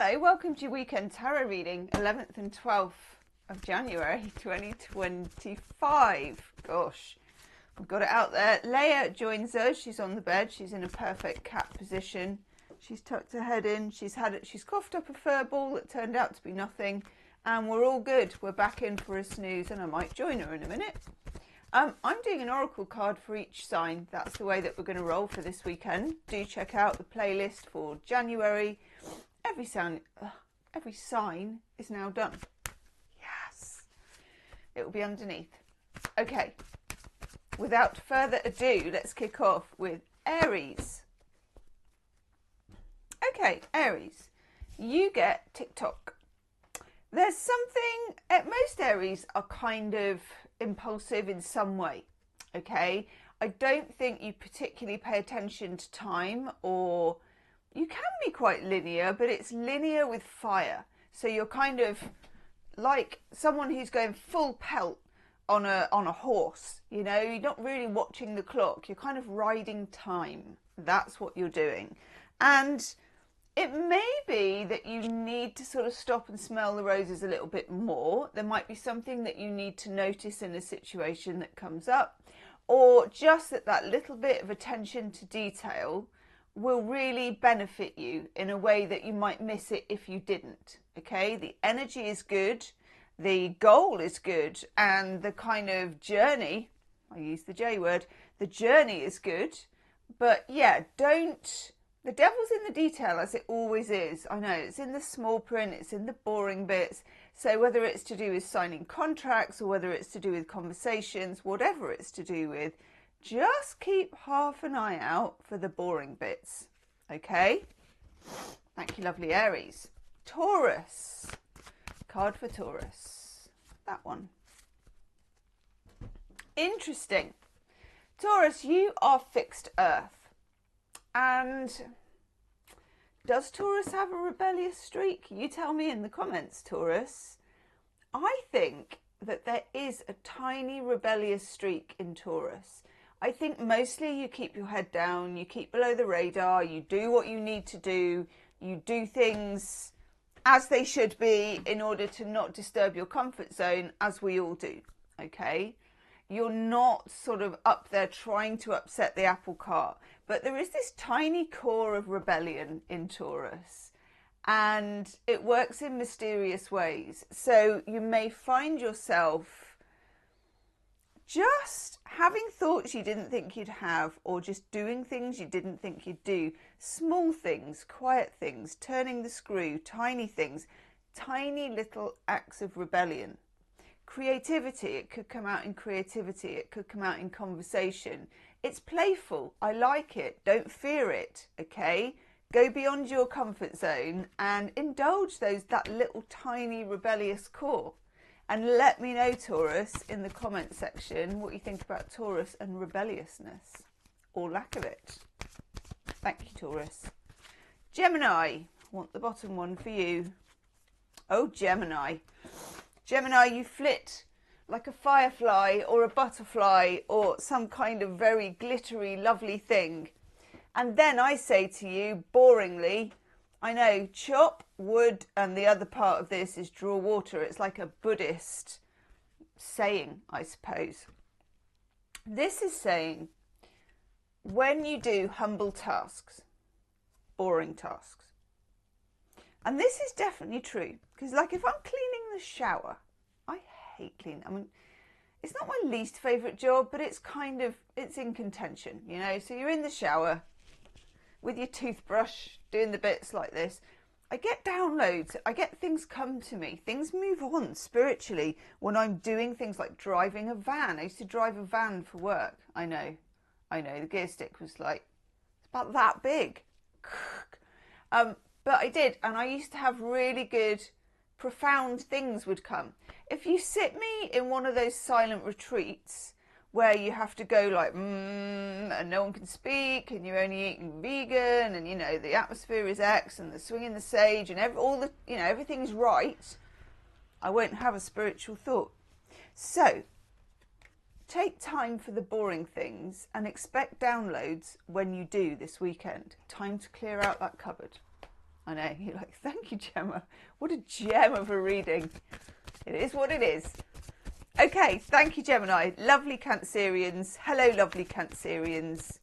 Hello, welcome to your weekend tarot reading, 11th and 12th of January 2025. Gosh, we've got it out there. Leah joins us. She's on the bed. She's in a perfect cat position. She's tucked her head in. She's coughed up a fur ball that turned out to be nothing. And we're all good. We're back in for a snooze, and I might join her in a minute. I'm doing an oracle card for each sign. That's the way that we're going to roll for this weekend. Do check out the playlist for January. Every sign is now done. Yes. It will be underneath. Okay. Without further ado, let's kick off with Aries. Okay, Aries, you get TikTok. There's something, most Aries are kind of impulsive in some way, okay? I don't think you particularly pay attention to time, or you can be quite linear, but it's linear with fire. So you're kind of like someone who's going full pelt on a horse, you know? You're not really watching the clock. You're kind of riding time. That's what you're doing. And it may be that you need to sort of stop and smell the roses a little bit more. There might be something that you need to notice in a situation that comes up, or just that little bit of attention to detail will really benefit you in a way that you might miss it if you didn't. Okay, the energy is good, the goal is good, and the kind of journey, I use the J word, the journey is good. But yeah, the devil's in the detail, as it always is. I know, it's in the small print, it's in the boring bits. So whether it's to do with signing contracts, or whether it's to do with conversations, whatever it's to do with, just keep half an eye out for the boring bits, okay? Thank you, lovely Aries. Taurus. Card for Taurus. That one. Interesting. Taurus, you are fixed earth. And does Taurus have a rebellious streak? You tell me in the comments, Taurus. I think that there is a tiny rebellious streak in Taurus. I think mostly you keep your head down, you keep below the radar, you do what you need to do, you do things as they should be in order to not disturb your comfort zone, as we all do, okay? You're not sort of up there trying to upset the apple cart, but there is this tiny core of rebellion in Taurus, and it works in mysterious ways. So you may find yourself just having thoughts you didn't think you'd have, or just doing things you didn't think you'd do. Small things, quiet things, turning the screw, tiny things, tiny little acts of rebellion. Creativity, it could come out in creativity, it could come out in conversation. It's playful, I like it, don't fear it, okay? Go beyond your comfort zone and indulge that little tiny rebellious core. And let me know, Taurus, in the comment section what you think about Taurus and rebelliousness, or lack of it. Thank you, Taurus. Gemini, I want the bottom one for you. Oh, Gemini. Gemini, you flit like a firefly or a butterfly or some kind of very glittery, lovely thing. And then I say to you, boringly, I know, chop wood, and the other part of this is draw water. It's like a Buddhist saying, I suppose. This is saying, when you do humble tasks, boring tasks, and this is definitely true, because like if I'm cleaning the shower, I hate cleaning. I mean, it's not my least favourite job, but it's kind of, it's in contention, you know. So you're in the shower with your toothbrush, doing the bits like this. I get downloads, I get things come to me, things move on spiritually when I'm doing things like driving a van. I used to drive a van for work. I know, the gear stick was like, it's about that big. But I did, and I used to have really good, profound things would come. If you sit me in one of those silent retreats where you have to go like, and no one can speak, and you're only eating vegan, and you know, the atmosphere is X, and the swinging the sage, and everything's right, I won't have a spiritual thought. So, take time for the boring things and expect downloads when you do this weekend. Time to clear out that cupboard. I know, you're like, thank you, Gemma. What a gem of a reading. It is what it is. Okay, thank you, Gemini. Lovely Cancerians. Hello, lovely Cancerians.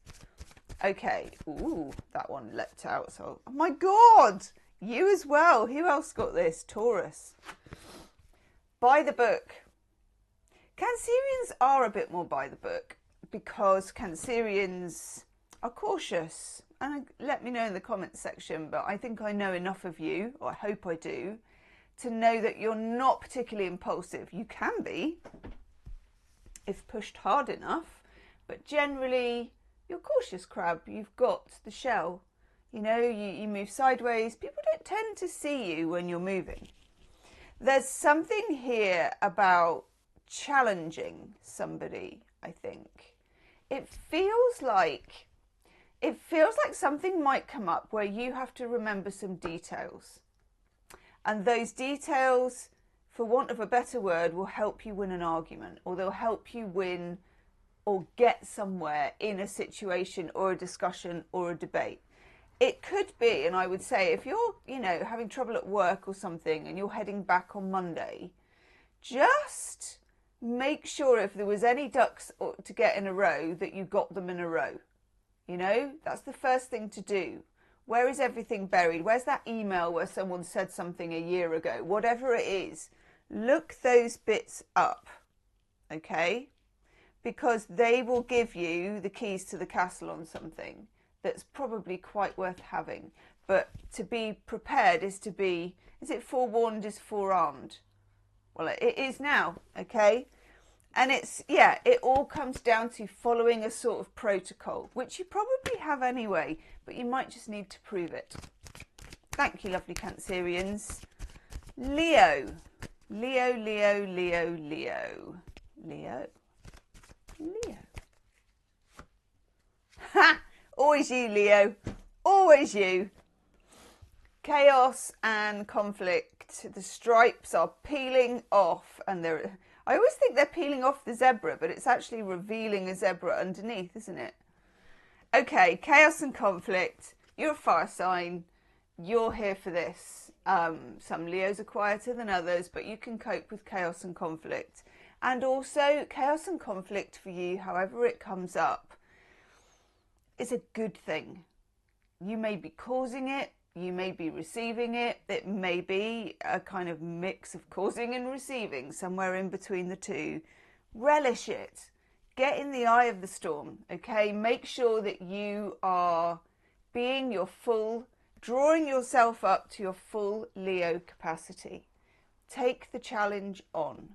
Okay, ooh, that one leapt out. So, oh my God, you as well. Who else got this? Taurus. By the book. Cancerians are a bit more by the book because Cancerians are cautious. And let me know in the comments section, but I think I know enough of you, or I hope I do, to know that you're not particularly impulsive. You can be if pushed hard enough, but generally you're cautious crab. You've got the shell. You know, you move sideways. People don't tend to see you when you're moving. There's something here about challenging somebody, I think. It feels like something might come up where you have to remember some details. And those details, for want of a better word, will help you win an argument, or they'll help you win or get somewhere in a situation or a discussion or a debate. It could be, and I would say, if you're, you know, having trouble at work or something and you're heading back on Monday, just make sure if there was any ducks to get in a row that you got them in a row. You know, that's the first thing to do. Where is everything buried? Where's that email where someone said something a year ago? Whatever it is, look those bits up, okay? Because they will give you the keys to the castle on something that's probably quite worth having. But to be prepared is to be, is it forewarned is forearmed? Well, it is now, okay? And it's, yeah, it all comes down to following a sort of protocol, which you probably have anyway, but you might just need to prove it. Thank you, lovely Cancerians. Leo. Leo, Leo, Leo, Leo. Leo. Leo. Ha! Always you, Leo. Always you. Chaos and conflict. The stripes are peeling off, and they're... I always think they're peeling off the zebra, but it's actually revealing a zebra underneath, isn't it? Okay, chaos and conflict. You're a fire sign. You're here for this. Some Leos are quieter than others, but you can cope with chaos and conflict. And also, chaos and conflict for you, however it comes up, is a good thing. You may be causing it. You may be receiving it. It may be a kind of mix of causing and receiving, somewhere in between the two. Relish it. Get in the eye of the storm, okay? Make sure that you are being your full, drawing yourself up to your full Leo capacity. Take the challenge on.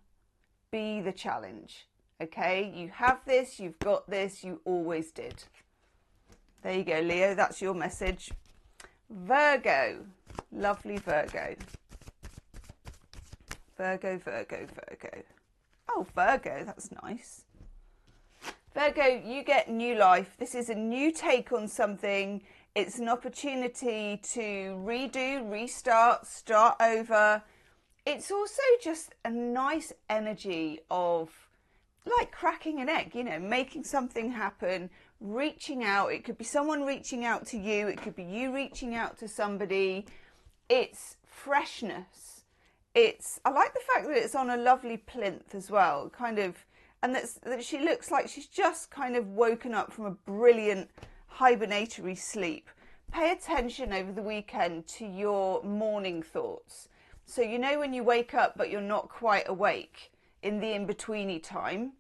Be the challenge, okay? You have this, you've got this, you always did. There you go, Leo. That's your message. Virgo, lovely Virgo. Virgo, Virgo, Virgo. Oh, Virgo, that's nice. Virgo, you get new life. This is a new take on something. It's an opportunity to redo, restart, start over. It's also just a nice energy of like cracking an egg, you know, making something happen, reaching out. It could be someone reaching out to you. It could be you reaching out to somebody. It's freshness. I like the fact that it's on a lovely plinth as well, kind of, and that she looks like she's just kind of woken up from a brilliant hibernatory sleep. Pay attention over the weekend to your morning thoughts. So you know when you wake up but you're not quite awake in the in-betweeny time,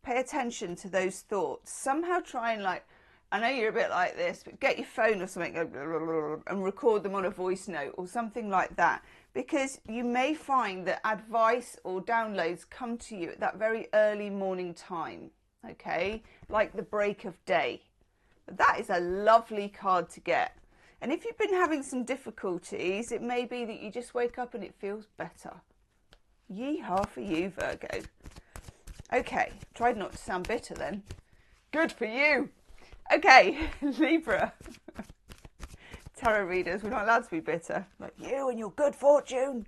pay attention to those thoughts. Somehow try and, like, I know you're a bit like this, but get your phone or something and record them on a voice note or something like that, because you may find that advice or downloads come to you at that very early morning time, okay? Like the break of day. That is a lovely card to get. And if you've been having some difficulties, it may be that you just wake up and it feels better. Yeehaw for you, Virgo. Okay, tried not to sound bitter then. Good for you. Okay, Libra. Tarot readers, we're not allowed to be bitter. Like you and your good fortune.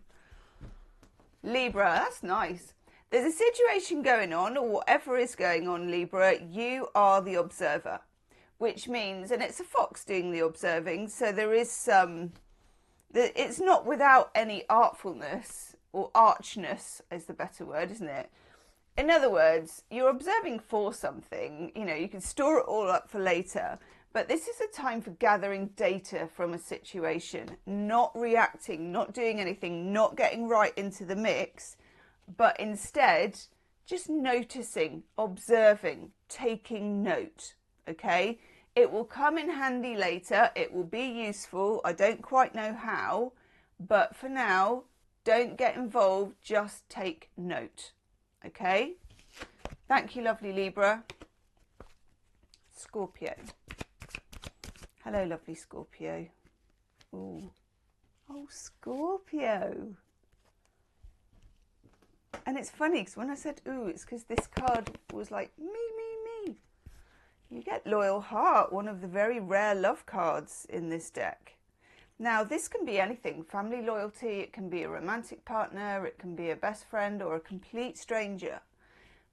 Libra, that's nice. There's a situation going on, or whatever is going on, Libra, you are the observer. Which means, and it's a fox doing the observing, so there is some It's not without any artfulness, or archness is the better word, isn't it? In other words, you're observing for something, you know, you can store it all up for later, but this is a time for gathering data from a situation, not reacting, not doing anything, not getting right into the mix, but instead just noticing, observing, taking note, okay? It will come in handy later, it will be useful, I don't quite know how, but for now, don't get involved, just take note, okay? Thank you, lovely Libra. Scorpio. Hello, lovely Scorpio. Ooh. Oh, Scorpio. And it's funny because when I said ooh, it's because this card was like me. You get Loyal Heart, one of the very rare love cards in this deck. Now, this can be anything. Family loyalty, it can be a romantic partner, it can be a best friend or a complete stranger.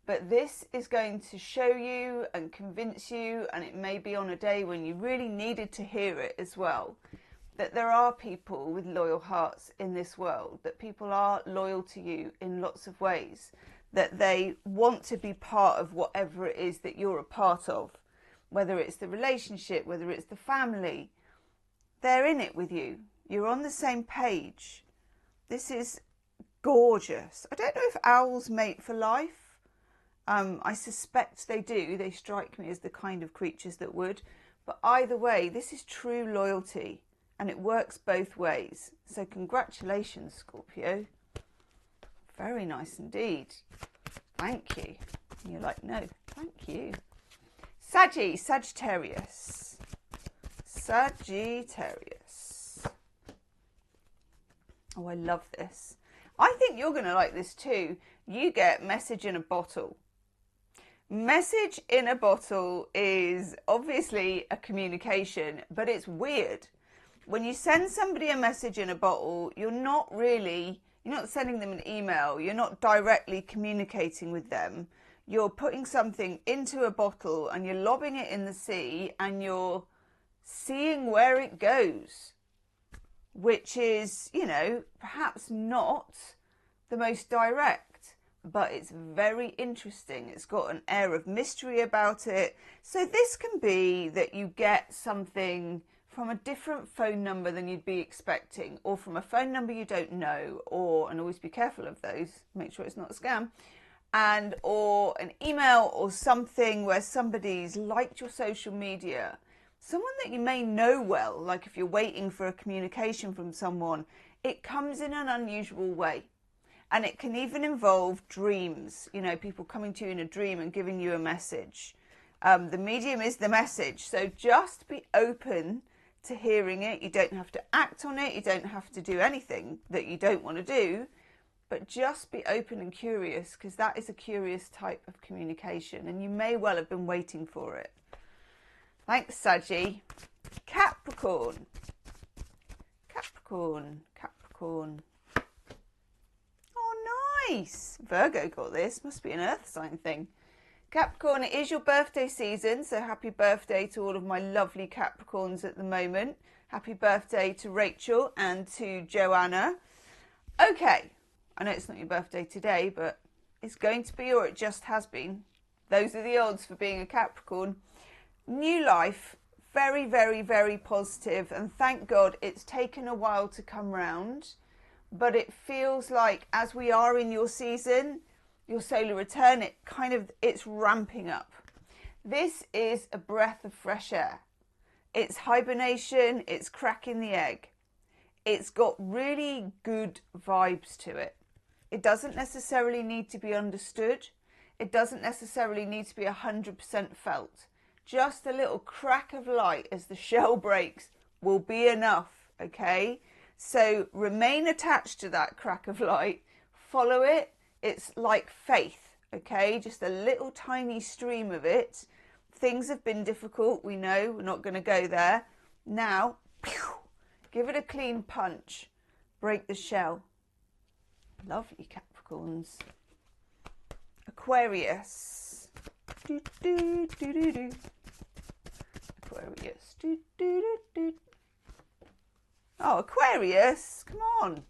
But this is going to show you and convince you, and it may be on a day when you really needed to hear it as well, that there are people with loyal hearts in this world, that people are loyal to you in lots of ways, that they want to be part of whatever it is that you're a part of, whether it's the relationship, whether it's the family. They're in it with you. You're on the same page. This is gorgeous. I don't know if owls mate for life. I suspect they do. They strike me as the kind of creatures that would. But either way, this is true loyalty. And it works both ways. So congratulations, Scorpio. Very nice indeed. Thank you. And you're like, no, thank you. Sagittarius. Sagittarius. Oh, I love this. I think you're going to like this too. You get message in a bottle. Message in a bottle is obviously a communication, but it's weird. When you send somebody a message in a bottle, you're not sending them an email. You're not directly communicating with them. You're putting something into a bottle and you're lobbing it in the sea and you're seeing where it goes, which is, you know, perhaps not the most direct, but it's very interesting. It's got an air of mystery about it. So this can be that you get something from a different phone number than you'd be expecting, or from a phone number you don't know, and always be careful of those, make sure it's not a scam, or an email or something where somebody's liked your social media, someone that you may know well, like if you're waiting for a communication from someone, it comes in an unusual way. And it can even involve dreams, you know, people coming to you in a dream and giving you a message. The medium is the message, so just be open to hearing it. You don't have to act on it, you don't have to do anything that you don't want to do, but just be open and curious, because that is a curious type of communication and you may well have been waiting for it. Thanks, Saggy. Capricorn. Capricorn. Oh, nice. Virgo got this. Must be an earth sign thing. Capricorn, it is your birthday season, so happy birthday to all of my lovely Capricorns at the moment. Happy birthday to Rachel and to Joanna. Okay, I know it's not your birthday today, but it's going to be, or it just has been. Those are the odds for being a Capricorn. New life, very, very, very positive, and thank God it's taken a while to come round, but it feels like as we are in your season, your solar return, it's ramping up. This is a breath of fresh air. It's hibernation, it's cracking the egg. It's got really good vibes to it. It doesn't necessarily need to be understood. It doesn't necessarily need to be 100% felt. Just a little crack of light as the shell breaks will be enough, okay? So remain attached to that crack of light, follow it. It's like faith, okay? Just a little tiny stream of it. Things have been difficult, we know, we're not going to go there. Now, pew, give it a clean punch, break the shell. Lovely Capricorns. Aquarius. Do, do, do, do, do. Aquarius. Do, do, do, do. Oh, Aquarius, come on.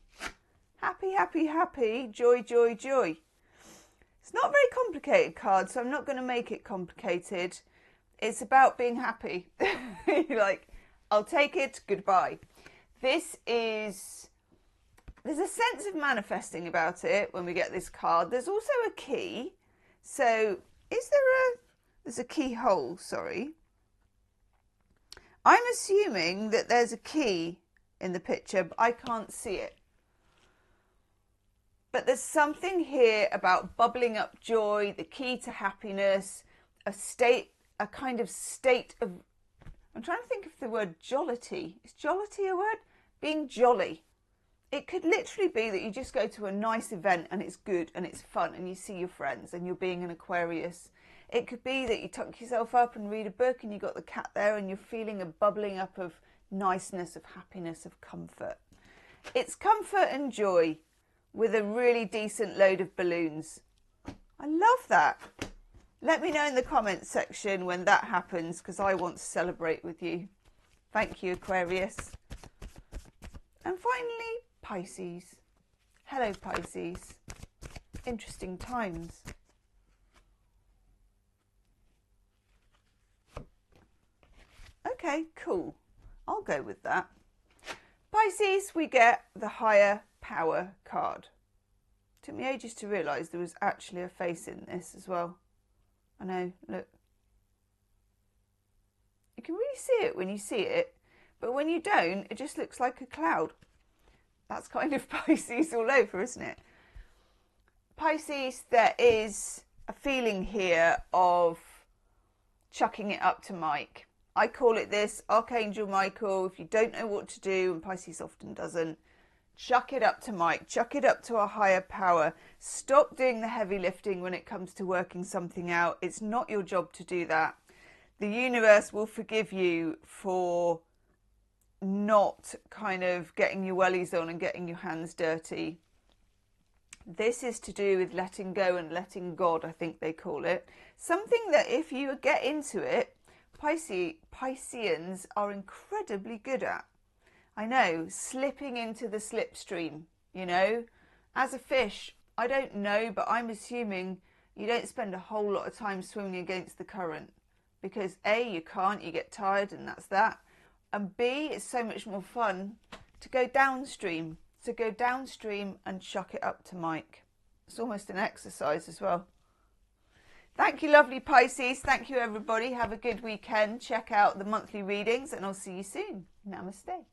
Happy, happy, happy, joy, joy, joy. It's not a very complicated card, so I'm not going to make it complicated. It's about being happy. You're like, I'll take it, goodbye. There's a sense of manifesting about it when we get this card. There's also a key. So there's a keyhole, sorry. I'm assuming that there's a key in the picture, but I can't see it. But there's something here about bubbling up joy, the key to happiness, a kind of state of, I'm trying to think of the word jollity. Is jollity a word? Being jolly. It could literally be that you just go to a nice event and it's good and it's fun and you see your friends and you're being an Aquarius. It could be that you tuck yourself up and read a book and you've got the cat there and you're feeling a bubbling up of niceness, of happiness, of comfort. It's comfort and joy with a really decent load of balloons. I love that. Let me know in the comments section when that happens, because I want to celebrate with you. Thank you, Aquarius. And finally, Pisces. Hello, Pisces. Interesting times. Okay, cool. I'll go with that. Pisces, we get the higher power card. Took me ages to realise there was actually a face in this as well. I know, look. You can really see it when you see it, but when you don't, it just looks like a cloud. That's kind of Pisces all over, isn't it? Pisces, there is a feeling here of chucking it up to Mike. I call it this, Archangel Michael. If you don't know what to do, and Pisces often doesn't, chuck it up to Mike, chuck it up to a higher power. Stop doing the heavy lifting when it comes to working something out. It's not your job to do that. The universe will forgive you for not kind of getting your wellies on and getting your hands dirty. This is to do with letting go and letting God, I think they call it. Something that if you get into it, Pisceans are incredibly good at. I know, slipping into the slipstream, you know. As a fish, I don't know, but I'm assuming you don't spend a whole lot of time swimming against the current. Because A, you can't, you get tired and that's that. And B, it's so much more fun to go downstream. So go downstream and chuck it up to Mike. It's almost an exercise as well. Thank you, lovely Pisces. Thank you, everybody. Have a good weekend. Check out the monthly readings and I'll see you soon. Namaste.